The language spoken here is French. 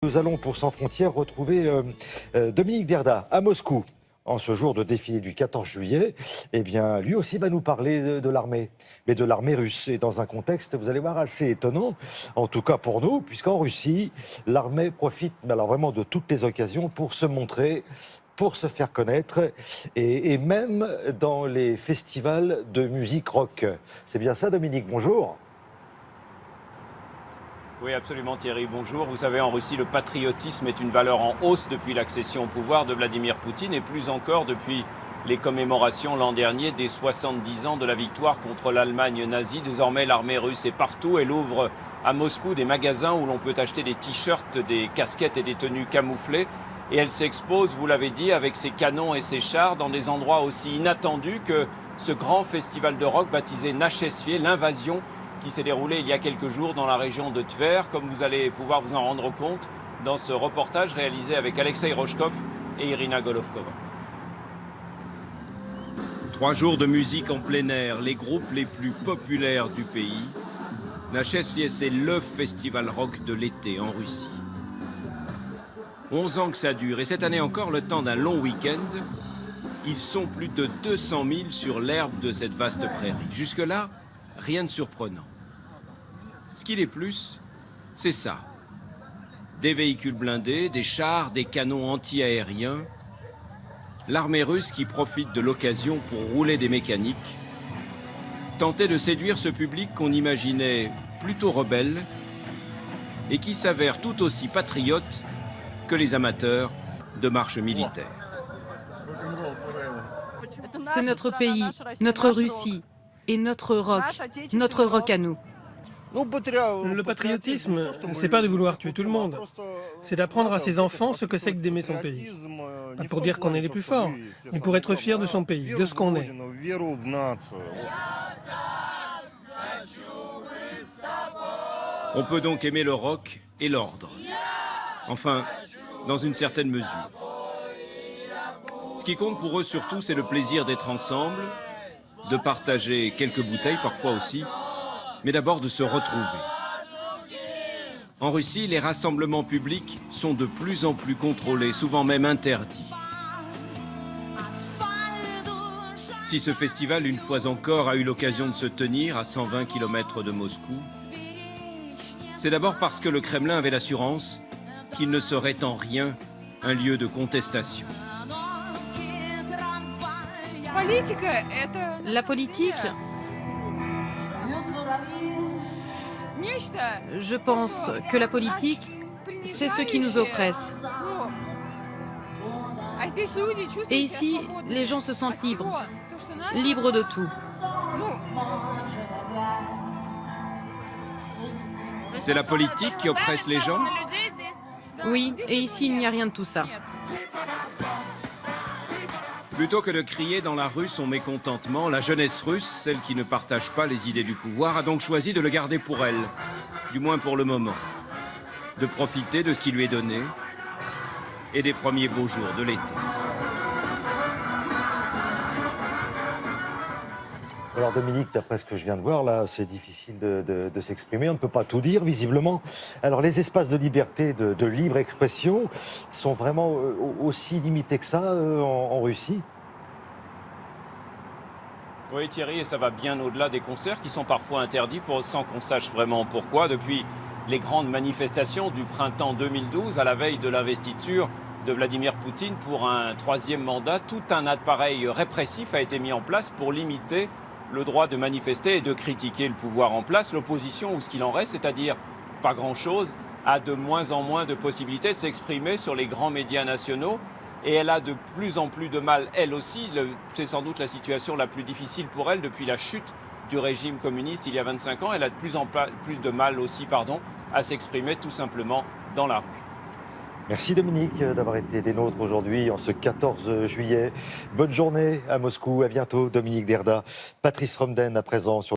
Nous allons pour Sans Frontières retrouver Dominique Derda à Moscou. En ce jour de défilé du 14 juillet, eh bien, lui aussi va nous parler de l'armée, mais de l'armée russe. Et dans un contexte, vous allez voir, assez étonnant, en tout cas pour nous, puisqu'en Russie, l'armée profite alors vraiment de toutes les occasions pour se montrer, pour se faire connaître, et même dans les festivals de musique rock. C'est bien ça, Dominique, bonjour. Oui, absolument Thierry, bonjour. Vous savez, en Russie, le patriotisme est une valeur en hausse depuis l'accession au pouvoir de Vladimir Poutine et plus encore depuis les commémorations l'an dernier des 70 ans de la victoire contre l'Allemagne nazie. Désormais, l'armée russe est partout. Elle ouvre à Moscou des magasins où l'on peut acheter des t-shirts, des casquettes et des tenues camouflées. Et elle s'expose, vous l'avez dit, avec ses canons et ses chars dans des endroits aussi inattendus que ce grand festival de rock baptisé Nachesvié, l'invasion, qui s'est déroulé il y a quelques jours dans la région de Tver, comme vous allez pouvoir vous en rendre compte dans ce reportage réalisé avec Alexei Rochkov et Irina Golovkova. 3 jours de musique en plein air, les groupes les plus populaires du pays. Nachesvié, c'est le festival rock de l'été en Russie. 11 ans que ça dure, et cette année encore, le temps d'un long week-end, ils sont plus de 200 000 sur l'herbe de cette vaste prairie. Jusque-là, rien de surprenant. Ce qu'il est plus, c'est ça. Des véhicules blindés, des chars, des canons anti-aériens. L'armée russe qui profite de l'occasion pour rouler des mécaniques. Tenter de séduire ce public qu'on imaginait plutôt rebelle et qui s'avère tout aussi patriote que les amateurs de marches militaires. C'est notre pays, notre Russie et notre rock à nous. Le patriotisme, c'est pas de vouloir tuer tout le monde. C'est d'apprendre à ses enfants ce que c'est que d'aimer son pays. Pas pour dire qu'on est les plus forts, mais pour être fier de son pays, de ce qu'on est. On peut donc aimer le rock et l'ordre. Enfin, dans une certaine mesure. Ce qui compte pour eux surtout, c'est le plaisir d'être ensemble, de partager quelques bouteilles parfois aussi, mais d'abord de se retrouver. En Russie, les rassemblements publics sont de plus en plus contrôlés, souvent même interdits. Si ce festival, une fois encore, a eu l'occasion de se tenir à 120 km de Moscou, c'est d'abord parce que le Kremlin avait l'assurance qu'il ne serait en rien un lieu de contestation. La politique, je pense que la politique, c'est ce qui nous oppresse. Et ici, les gens se sentent libres, libres de tout. C'est la politique qui oppresse les gens ? Oui, et ici, il n'y a rien de tout ça. Plutôt que de crier dans la rue son mécontentement, la jeunesse russe, celle qui ne partage pas les idées du pouvoir, a donc choisi de le garder pour elle, du moins pour le moment, de profiter de ce qui lui est donné et des premiers beaux jours de l'été. Alors Dominique, d'après ce que je viens de voir, là, c'est difficile de s'exprimer, on ne peut pas tout dire, visiblement. Alors les espaces de liberté, de libre expression, sont vraiment aussi limités que ça en Russie ? Oui Thierry, et ça va bien au-delà des concerts qui sont parfois interdits sans qu'on sache vraiment pourquoi. Depuis les grandes manifestations du printemps 2012, à la veille de l'investiture de Vladimir Poutine pour un 3e mandat, tout un appareil répressif a été mis en place pour limiter le droit de manifester et de critiquer le pouvoir en place. L'opposition, ou ce qu'il en reste, c'est-à-dire pas grand-chose, a de moins en moins de possibilités de s'exprimer sur les grands médias nationaux. Et elle a de plus en plus de mal, elle aussi. C'est sans doute la situation la plus difficile pour elle depuis la chute du régime communiste il y a 25 ans. Elle a de plus en plus de mal aussi, à s'exprimer tout simplement dans la rue. Merci Dominique d'avoir été des nôtres aujourd'hui en ce 14 juillet. Bonne journée à Moscou, à bientôt Dominique Derda. Patrice Romden à présent sur